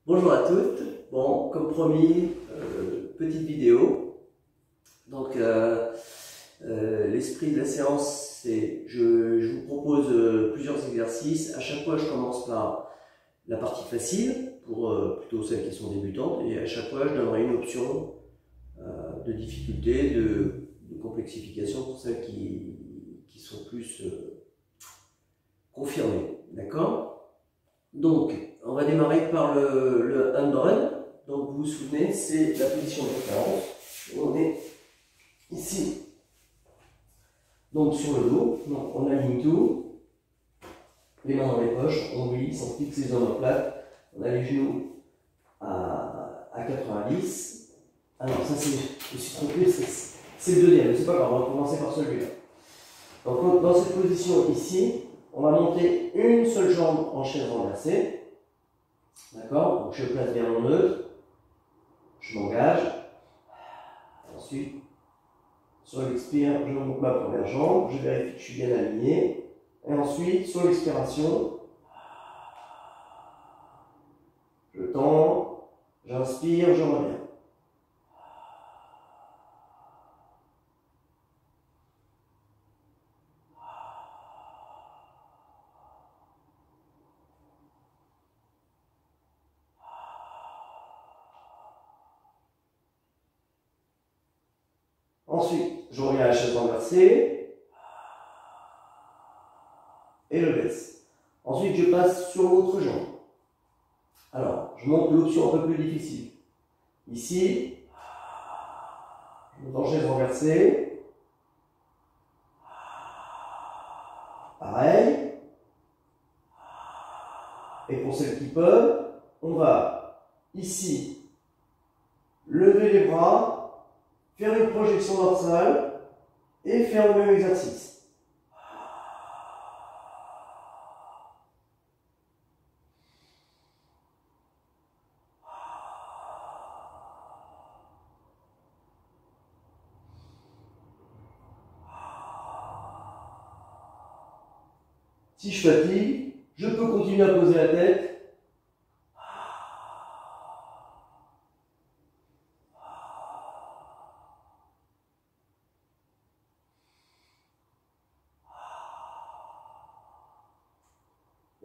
Bonjour à toutes. Bon, comme promis, petite vidéo. Donc, l'esprit de la séance, c'est je vous propose plusieurs exercices. À chaque fois, je commence par la partie facile, pour plutôt celles qui sont débutantes, et à chaque fois, je donnerai une option de difficulté, de complexification pour celles qui sont plus confirmées. D'accord? Donc, on va démarrer par le handrun. Donc, vous vous souvenez, c'est la position de référence. On est ici, donc sur le dos. Donc, on aligne tout. Les mains dans les poches, on glisse, on fixe les omoplates. On a les genoux à 90. Alors, ça, je me suis trompé, c'est le deuxième, mais c'est pas grave, on va commencer par celui-là. Donc, dans cette position ici, on va monter une seule jambe en chaise renversée. D'accord? Donc je place bien mon neutre. Je m'engage. Ensuite, sur l'expire, je monte ma première jambe. Je vérifie que je suis bien aligné. Et ensuite, sur l'expiration, je tends, j'inspire, je reviens. Ensuite, je reviens à la chaise renversée et je baisse. Ensuite, je passe sur l'autre jambe. Alors, je monte l'option un peu plus difficile. Ici, je monte en chaise renversée. Pareil. Et pour celles qui peuvent, on va ici lever les bras, faire une projection dorsale et faire le même exercice. Si je fatigue, je peux continuer à poser la tête.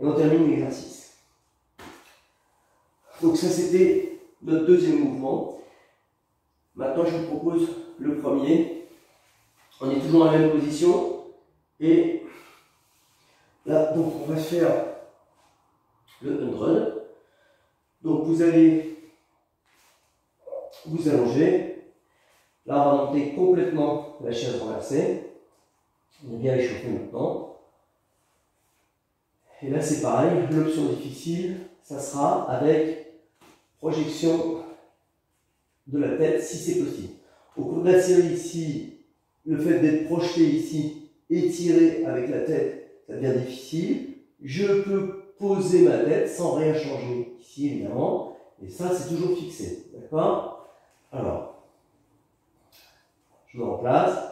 Et on termine l'exercice. Donc ça, c'était notre deuxième mouvement. Maintenant, je vous propose le premier. On est toujours dans la même position. Et là, donc on va faire le handrun. Donc vous allez vous allonger. Là, on va monter complètement la chaise renversée. On est bien échauffé maintenant. Et là, c'est pareil. L'option difficile, ça sera avec projection de la tête, si c'est possible. Au cours de la série ici, le fait d'être projeté ici, étiré avec la tête, ça devient difficile. Je peux poser ma tête sans rien changer ici, évidemment. Et ça, c'est toujours fixé. D'accord? Alors, je me remplace.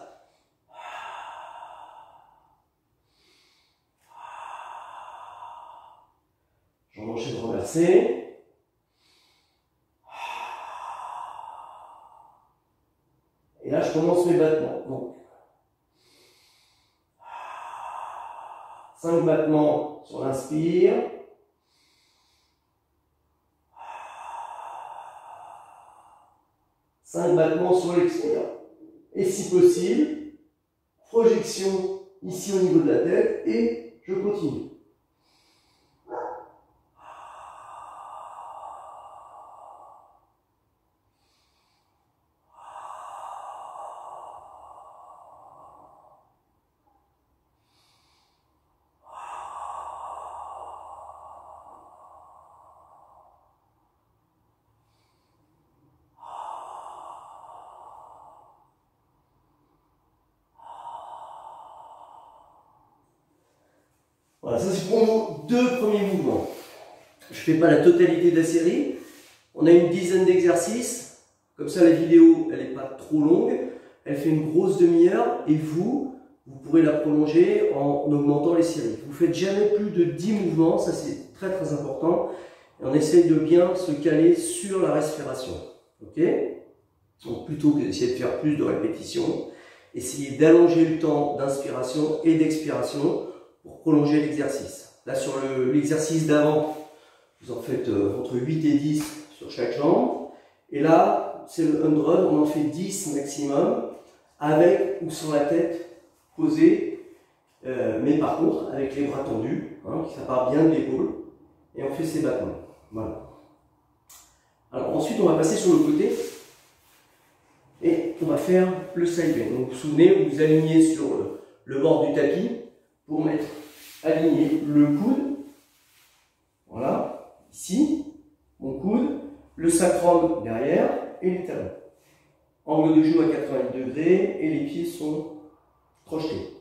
Jambe en chaise renversée. Et là, je commence mes battements. Donc, 5 battements sur l'inspire. 5 battements sur l'expire. Et si possible, projection ici au niveau de la tête et je continue. Voilà, ça c'est pour nos deux premiers mouvements. Je ne fais pas la totalité de la série. On a une dizaine d'exercices. Comme ça, la vidéo, elle n'est pas trop longue. Elle fait une grosse demi-heure. Et vous pourrez la prolonger en augmentant les séries. Vous ne faites jamais plus de 10 mouvements. Ça, c'est très très important. Et on essaye de bien se caler sur la respiration. Ok? Donc plutôt que d'essayer de faire plus de répétitions, essayez d'allonger le temps d'inspiration et d'expiration pour prolonger l'exercice. Là sur l'exercice d'avant, vous en faites entre 8 et 10 sur chaque jambe. Et là, c'est le 100, on en fait 10 maximum, avec ou sans la tête posée, mais par contre avec les bras tendus, hein, ça part bien de l'épaule, et on fait ces battements. Voilà. Alors ensuite, on va passer sur le côté, et on va faire le side bend. Donc vous vous souvenez, vous vous alignez sur le bord du tapis, pour aligner le coude, voilà, ici, mon coude, le sacrum derrière et les talons. Angle de genou à 90 degrés et les pieds sont crochetés.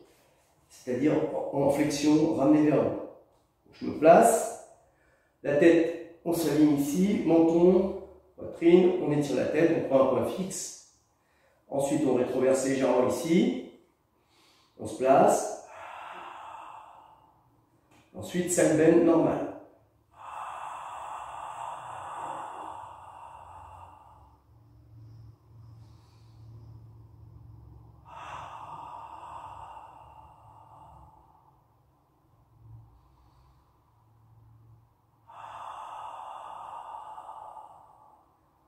C'est-à-dire en flexion, ramenés vers le haut. Je me place, la tête, on s'aligne ici, menton, poitrine, on étire la tête, on prend un point fixe. Ensuite, on rétroverse légèrement ici, on se place. Ensuite, side bend normal.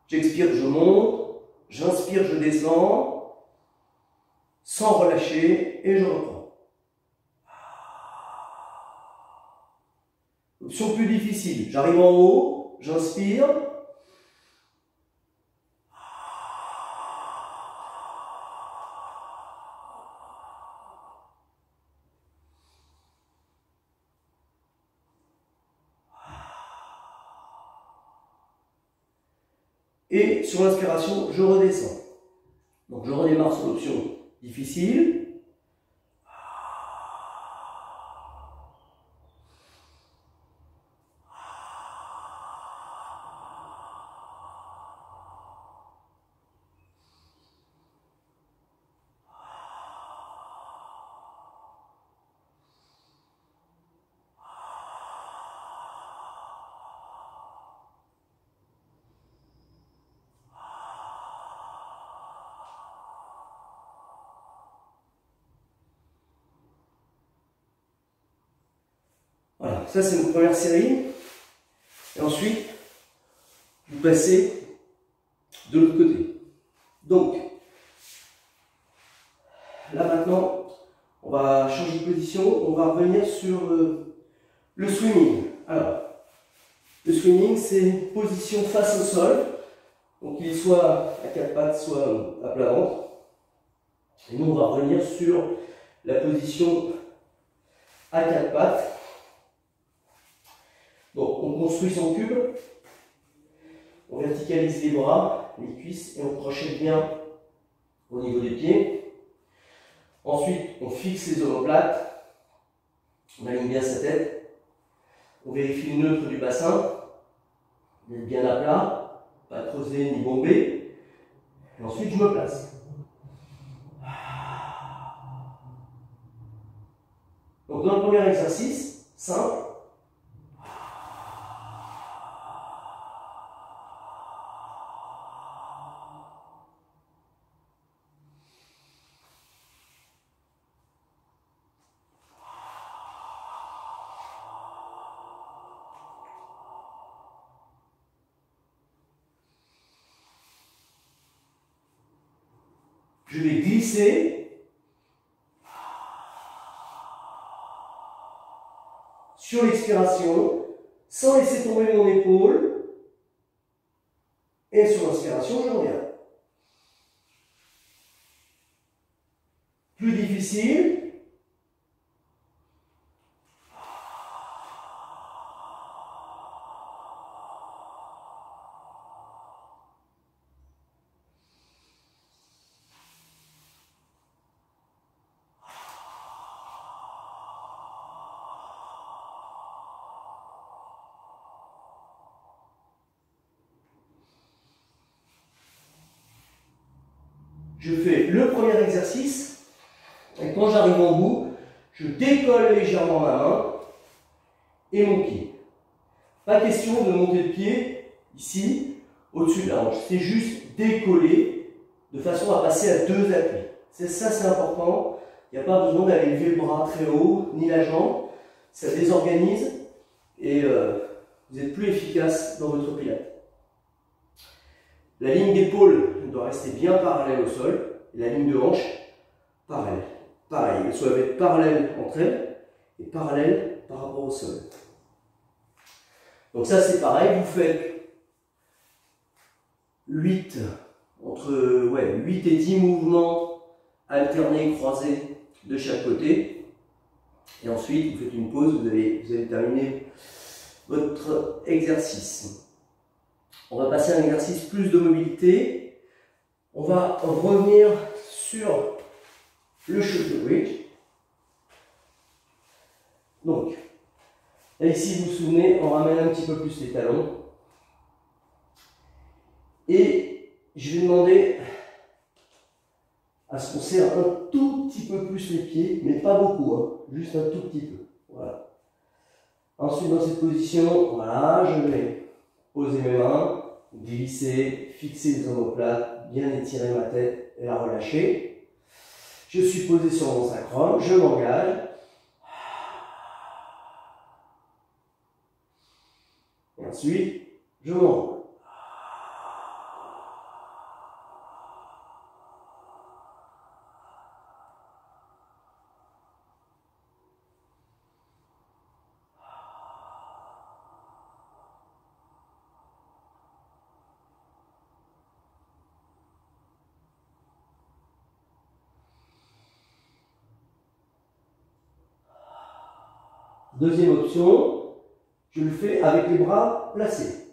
J'expire, je monte, j'inspire, je descends, sans relâcher, et je reprends. Option plus difficile, j'arrive en haut, j'inspire, et sur l'inspiration, je redescends. Donc je redémarre sur l'option difficile. Voilà, ça c'est une première série. Et ensuite, vous passez de l'autre côté. Donc, là maintenant, on va changer de position, on va revenir sur le swimming. Alors, le swimming, c'est position face au sol, donc il soit à quatre pattes, soit à plat ventre. Et nous, on va revenir sur la position à quatre pattes. Donc, on construit son cube, on verticalise les bras, les cuisses et on crochette bien au niveau des pieds. Ensuite, on fixe les omoplates, on aligne bien sa tête, on vérifie le neutre du bassin, d'être bien à plat, pas creusé ni bombé. Et ensuite, je me place. Donc, dans le premier exercice, simple, je vais glisser sur l'expiration sans laisser tomber mon épaule et sur l'inspiration je reviens. Plus difficile. Je fais le premier exercice et quand j'arrive en bout, je décolle légèrement ma main et mon pied. Pas question de monter le pied ici, au-dessus de la hanche. C'est juste décoller de façon à passer à 2 appuis. C'est ça, c'est important. Il n'y a pas besoin d'aller lever le bras très haut, ni la jambe. Ça désorganise et vous êtes plus efficace dans votre pilates. La ligne d'épaule doit rester bien parallèle au sol. Et la ligne de hanche, pareil. Elles doivent être parallèles entre elles et parallèles par rapport au sol. Donc ça c'est pareil, vous faites 8 et 10 mouvements alternés, croisés de chaque côté. Et ensuite vous faites une pause, vous allez terminer votre exercice. On va passer à un exercice plus de mobilité. On va revenir sur le shoulder bridge. Donc, là ici, vous vous souvenez, on ramène un petit peu plus les talons. Et je vais demander à ce qu'on serre un tout petit peu plus les pieds, mais pas beaucoup, hein, juste un tout petit peu. Voilà. Ensuite, dans cette position, voilà, je vais poser mes mains, glisser, fixer les omoplates, bien étirer ma tête et la relâcher. Je suis posé sur mon sacrum, je m'engage. Et ensuite, je m'enroule. Deuxième option, je le fais avec les bras placés.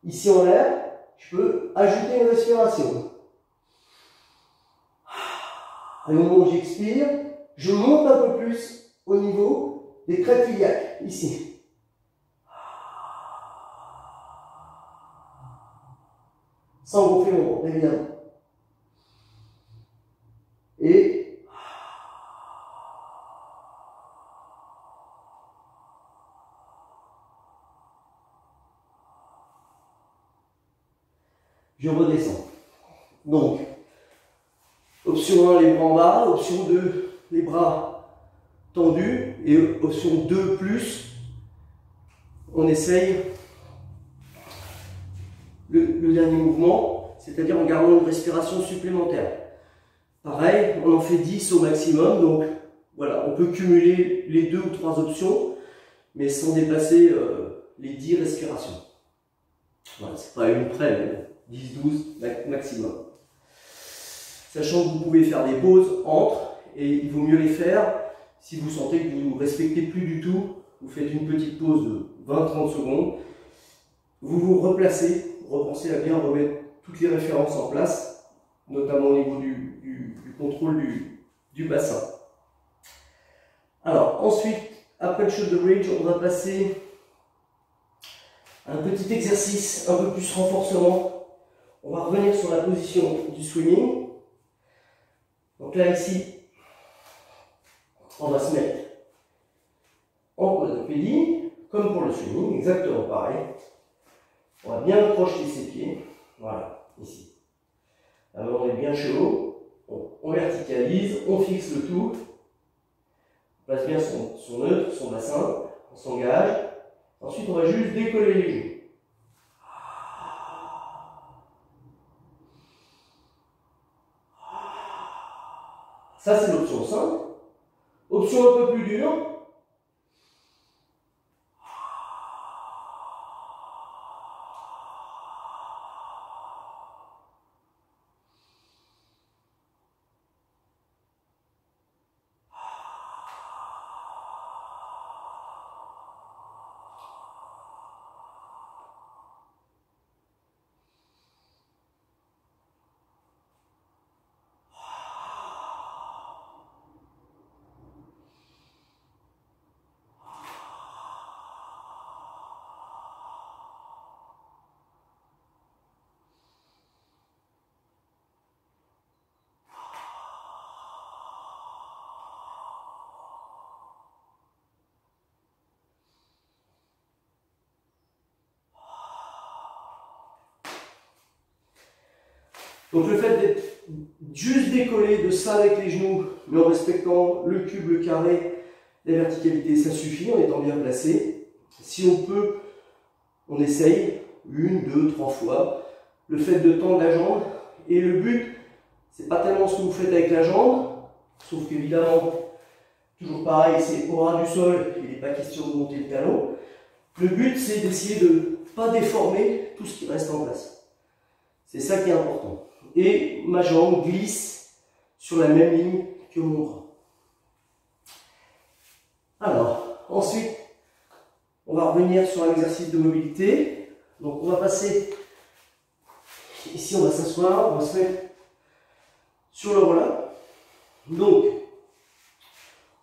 Ici en l'air, je peux ajouter une respiration. À un moment où j'expire, je monte un peu plus au niveau des crêtes iliaques, ici. Sans gonfler mon ventre, évidemment. Et je redescends. Donc, option 1, les bras en bas. Option 2, les bras tendus. Et option 2, on essaye le dernier mouvement, c'est-à-dire en gardant une respiration supplémentaire. Pareil, on en fait 10 au maximum. Donc, voilà, on peut cumuler les 2 ou 3 options, mais sans dépasser les 10 respirations. Voilà, c'est pas une près, mais 10-12 maximum. Sachant que vous pouvez faire des pauses entre, et il vaut mieux les faire si vous sentez que vous ne respectez plus du tout. Vous faites une petite pause de 20-30 secondes, vous vous replacez, repensez à bien remettre toutes les références en place, notamment au niveau du contrôle du bassin. Alors ensuite, après le shoulder bridge, on va passer à un petit exercice un peu plus renforcement. On va revenir sur la position du swimming. Donc là ici, on va se mettre en quadrupédie, comme pour le swimming, exactement pareil. On va bien projeter ses pieds, voilà, ici. Alors on est bien chaud, on verticalise, on fixe le tout, on place bien son neutre, son bassin, on s'engage. Ensuite on va juste décoller les joues. Ça c'est l'option simple. Option un peu plus dure. Donc le fait d'être juste décollé de ça avec les genoux, mais en respectant le cube, le carré, la verticalité, ça suffit en étant bien placé. Si on peut, on essaye 1, 2, 3 fois. Le fait de tendre la jambe, et le but, c'est pas tellement ce que vous faites avec la jambe, sauf qu'évidemment, toujours pareil, c'est au ras du sol, il n'est pas question de monter le talon. Le but, c'est d'essayer de ne pas déformer tout ce qui reste en place. C'est ça qui est important. Et ma jambe glisse sur la même ligne que mon bras. Alors, ensuite, on va revenir sur un exercice de mobilité. Donc, on va passer, ici, on va s'asseoir, on va se mettre sur le relap. Donc,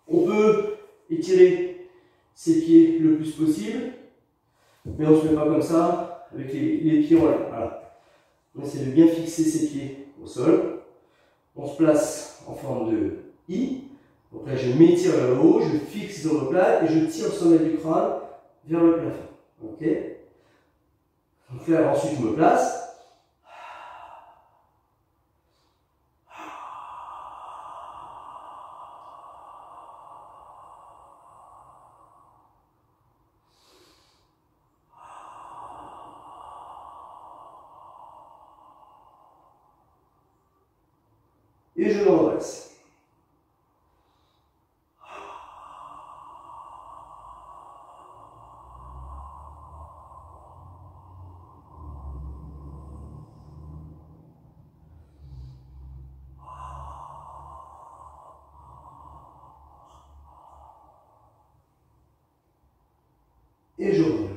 on peut étirer ses pieds le plus possible, mais on ne se met pas comme ça, avec les pieds en l'air. Voilà. On essaie de bien fixer ses pieds au sol. On se place en forme de I. Donc là, je m'étire vers le haut, je fixe dans le plat et je tire le sommet du crâne vers le plafond. Ok. Donc là, ensuite, je me place. Et je me redresse. Et je reviens.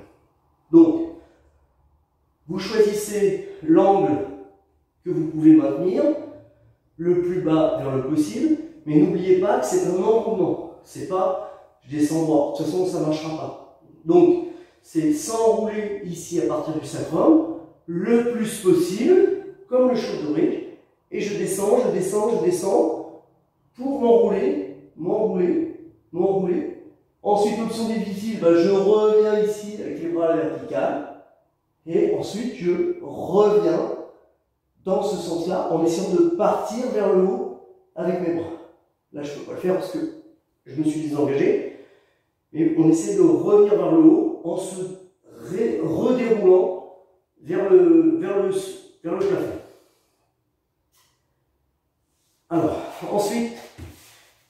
Donc, vous choisissez l'angle que vous pouvez maintenir, le plus bas vers le possible, mais n'oubliez pas que c'est un enroulement. C'est pas je descends droit. De toute façon, ça ne marchera pas. Donc, c'est s'enrouler ici à partir du sacrum, le plus possible, comme le chaudoric, et je descends, je descends, je descends, pour m'enrouler, m'enrouler, m'enrouler. Ensuite, option difficile, je reviens ici avec les bras à la verticale, et ensuite je reviens dans ce sens-là, en essayant de partir vers le haut avec mes bras. Là, je ne peux pas le faire parce que je me suis désengagé. Mais on essaie de revenir vers le haut en se redéroulant vers le plafond. Alors, ensuite,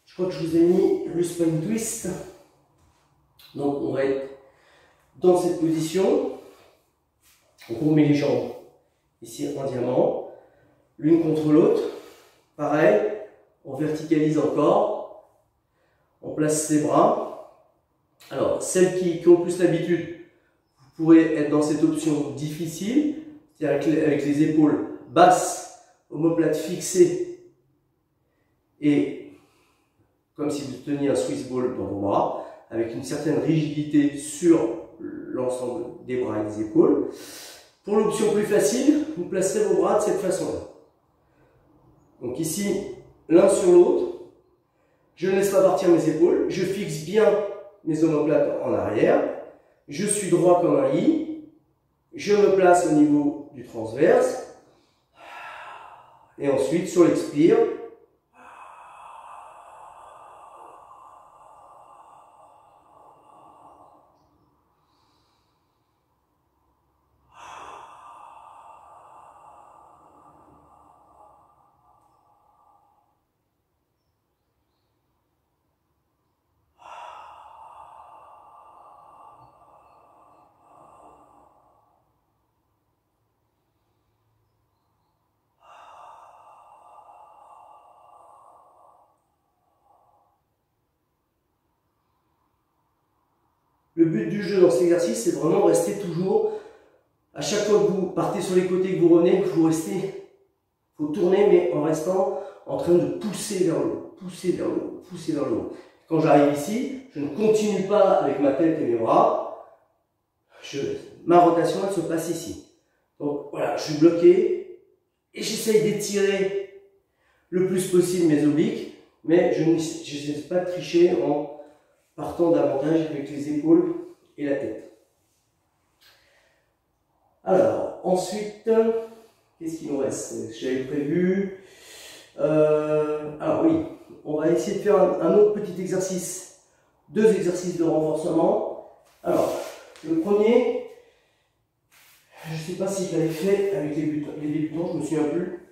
je crois que je vous ai mis le spine twist. Donc, on va être dans cette position. Donc, on met les jambes ici en diamant. L'une contre l'autre, pareil, on verticalise encore, on place ses bras. Alors, celles qui ont plus l'habitude, vous pourrez être dans cette option difficile, c'est-à-dire avec les épaules basses, omoplate fixée, et comme si vous teniez un Swiss ball dans vos bras, avec une certaine rigidité sur l'ensemble des bras et des épaules. Pour l'option plus facile, vous placerez vos bras de cette façon-là. Donc ici, l'un sur l'autre, je ne laisse pas partir mes épaules, je fixe bien mes omoplates en arrière, je suis droit comme un I, je me place au niveau du transverse, et ensuite sur l'expire, le but du jeu dans cet exercice, c'est vraiment rester toujours, à chaque fois que vous partez sur les côtés, que vous revenez, il faut tourner, mais en restant en train de pousser vers le haut, pousser vers le haut, pousser vers le haut. Quand j'arrive ici, je ne continue pas avec ma tête et mes bras, ma rotation, elle se passe ici. Donc voilà, je suis bloqué, et j'essaye d'étirer le plus possible mes obliques, mais je n'essaie pas de tricher en partant davantage avec les épaules et la tête. Alors, ensuite, qu'est-ce qu'il nous reste? J'avais prévu. Alors oui, on va essayer de faire un autre petit exercice. 2 exercices de renforcement. Alors, le premier, je ne sais pas si je l'avais fait avec les débutants, je ne me souviens plus.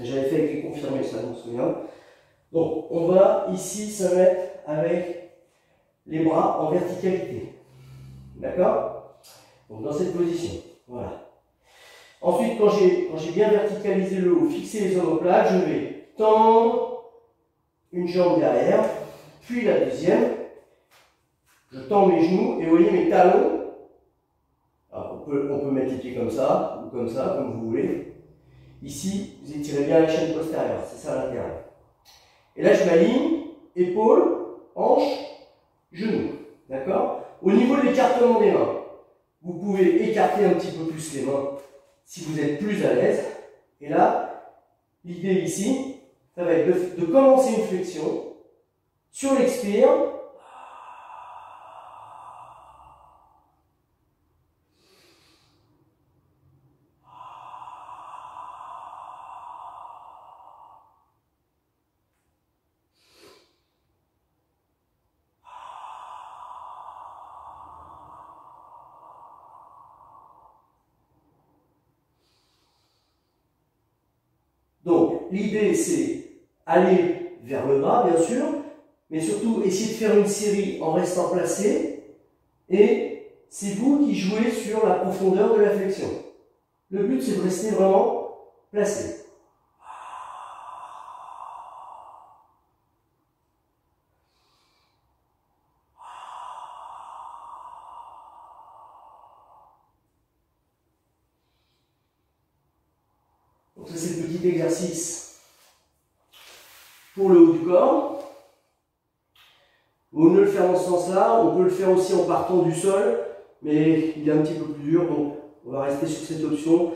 J'avais fait avec les confirmés, ça je me souviens. Donc, on va ici se mettre avec les bras en verticalité. D'accord? Donc, dans cette position. Voilà. Ensuite, quand j'ai bien verticalisé le haut, fixé les omoplates, je vais tendre une jambe derrière, puis la deuxième. Je tends mes genoux et vous voyez mes talons. Alors, on peut mettre les pieds comme ça, ou comme ça, comme vous voulez. Ici, vous étirez bien la chaîne postérieure, c'est ça l'intérieur. Et là, je m'aligne, épaules, hanches, genoux. D'accord? Au niveau de l'écartement des mains, vous pouvez écarter un petit peu plus les mains si vous êtes plus à l'aise. Et là, l'idée ici, ça va être de commencer une flexion. Sur l'expire, donc, l'idée, c'est aller vers le bas, bien sûr, mais surtout essayer de faire une série en restant placé, et c'est vous qui jouez sur la profondeur de la flexion. Le but, c'est de rester vraiment placé. Donc ça, c'est le petit exercice pour le haut du corps. Vaut mieux le faire dans ce sens-là. On peut le faire aussi en partant du sol, mais il est un petit peu plus dur, donc on va rester sur cette option.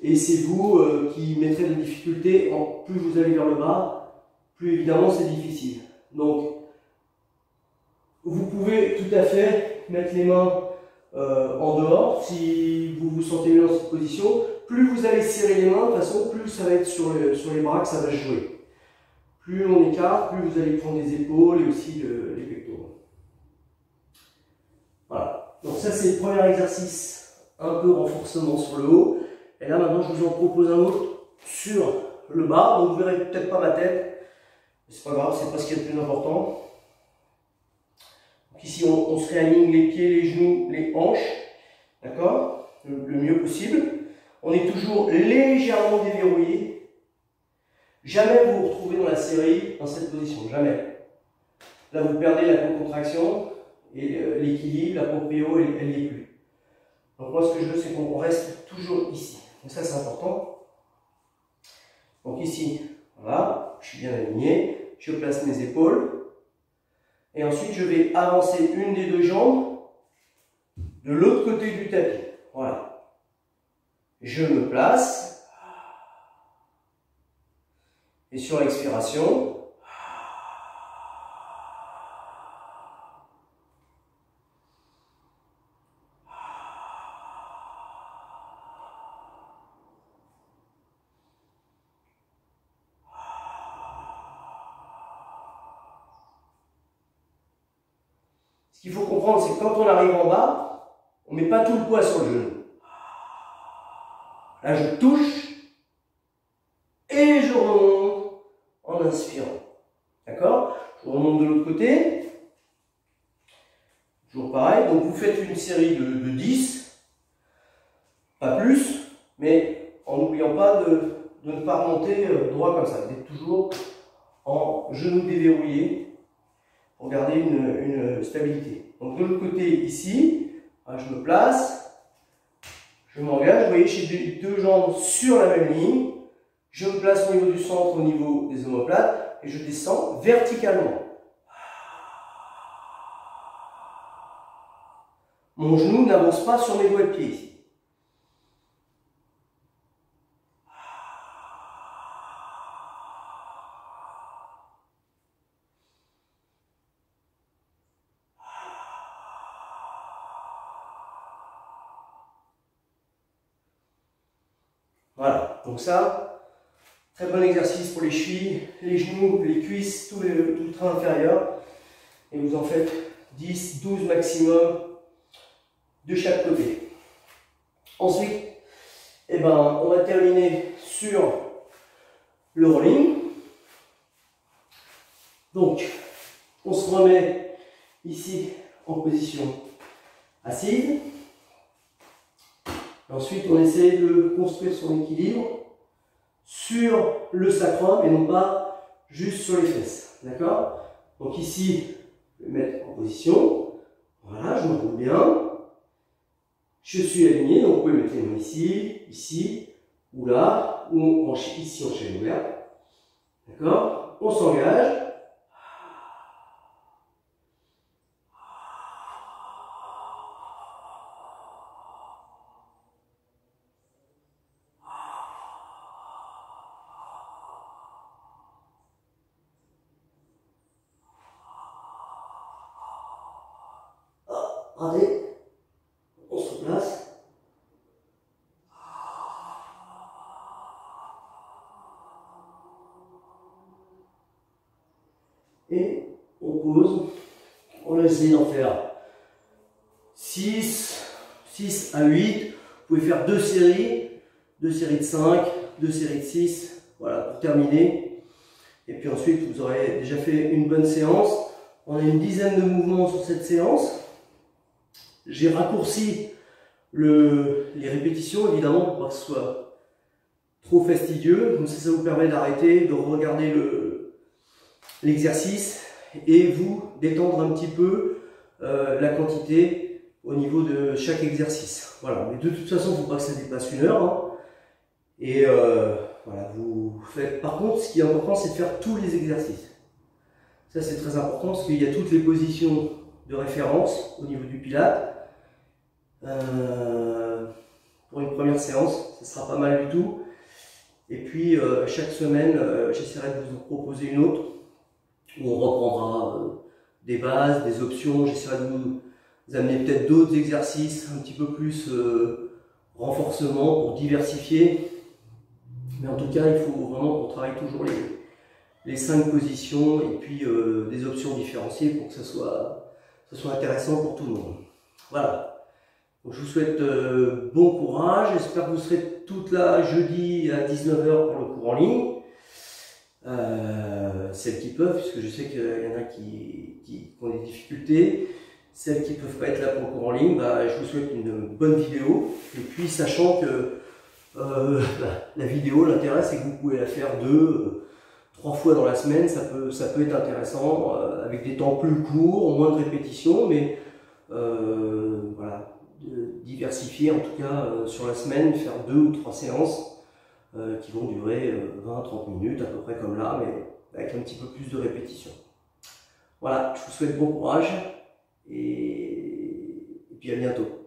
Et c'est vous qui mettrez de difficulté. Plus vous allez vers le bas, plus évidemment c'est difficile. Donc, vous pouvez tout à fait mettre les mains en dehors si vous vous sentez mieux dans cette position. Plus vous allez serrer les mains, de toute façon, plus ça va être sur les bras que ça va se jouer. Plus on écarte, plus vous allez prendre les épaules et aussi les pectoraux. Voilà. Donc ça, c'est le premier exercice, un peu renforcement sur le haut. Et là, maintenant, je vous en propose un autre sur le bas. Donc, vous verrez peut-être pas ma tête. C'est pas grave, c'est pas ce qui est le plus important. Donc ici, on se réaligne les pieds, les genoux, les hanches. D'accord? Le mieux possible. On est toujours légèrement déverrouillé. Jamais vous vous retrouvez dans la série dans cette position. Jamais. Là, vous perdez la contraction et l'équilibre, la proprio, elle n'y est plus. Donc moi, ce que je veux, c'est qu'on reste toujours ici. Donc ça, c'est important. Donc ici, voilà, je suis bien aligné. Je place mes épaules. Et ensuite, je vais avancer une des 2 jambes de l'autre côté du tapis. Voilà. Je me place. Et sur l'expiration, ce qu'il faut comprendre, c'est que quand on arrive en bas, on ne met pas tout le poids sur le genou. Là, je touche et je remonte en inspirant. D'accord? Je remonte de l'autre côté. Toujours pareil. Donc, vous faites une série de 10, pas plus, mais en n'oubliant pas de ne pas remonter droit comme ça. Vous êtes toujours en genou déverrouillé pour garder une stabilité. Donc, de l'autre côté, ici, je me place. Je m'engage, vous voyez, j'ai 2 jambes sur la même ligne. Je me place au niveau du centre, au niveau des omoplates, et je descends verticalement. Mon genou n'avance pas sur mes doigts de pied ici. Voilà, donc ça, très bon exercice pour les chevilles, les genoux, les cuisses, tout le train inférieur. Et vous en faites 10, 12 maximum de chaque côté. Ensuite, eh ben, on va terminer sur le rolling. Donc, on se remet ici en position assise. Ensuite, on essaie de construire son équilibre sur le sacrum et non pas juste sur les fesses. D'accord? Donc ici, je vais me mettre en position. Voilà, je me roule bien. Je suis aligné, donc vous pouvez mettre les mains ici, ici, ou là, ou ici en chaîne ouverte. D'accord? On s'engage. Regardez, on se place. Et on pose. On va essayer d'en faire 6 à 8. Vous pouvez faire 2 séries de 5, 2 séries de 6. Voilà, pour terminer. Et puis ensuite, vous aurez déjà fait une bonne séance. On a une dizaine de mouvements sur cette séance. J'ai raccourci les répétitions, évidemment, pour pas que ce soit trop fastidieux. Donc ça vous permet d'arrêter, de regarder l'exercice et vous détendre un petit peu la quantité au niveau de chaque exercice. Voilà, mais de toute façon, il ne faut pas que ça dépasse 1 heure. Hein. Et voilà, vous faites. Par contre, ce qui est important, c'est de faire tous les exercices. Ça, c'est très important parce qu'il y a toutes les positions de référence au niveau du Pilates. Pour une première séance, ce sera pas mal du tout. Et puis chaque semaine, j'essaierai de vous en proposer une autre où on reprendra des bases, des options. J'essaierai de vous amener peut-être d'autres exercices un petit peu plus renforcement pour diversifier. Mais en tout cas, il faut vraiment qu'on travaille toujours les 5 positions et puis des options différenciées pour que ça soit intéressant pour tout le monde. Voilà. Donc, je vous souhaite bon courage. J'espère que vous serez toutes là jeudi à 19 h pour le cours en ligne. Celles qui peuvent, puisque je sais qu'il y en a qui ont des difficultés. Celles qui ne peuvent pas être là pour le cours en ligne, bah, je vous souhaite une bonne vidéo. Et puis, sachant que la vidéo, l'intérêt, c'est que vous pouvez la faire 2, 3 fois dans la semaine. Ça peut être intéressant, avec des temps plus courts, moins de répétitions, mais voilà. Diversifier en tout cas sur la semaine, faire 2 ou 3 séances qui vont durer 20-30 minutes à peu près comme là, mais avec un petit peu plus de répétition. Voilà, je vous souhaite bon courage et puis à bientôt.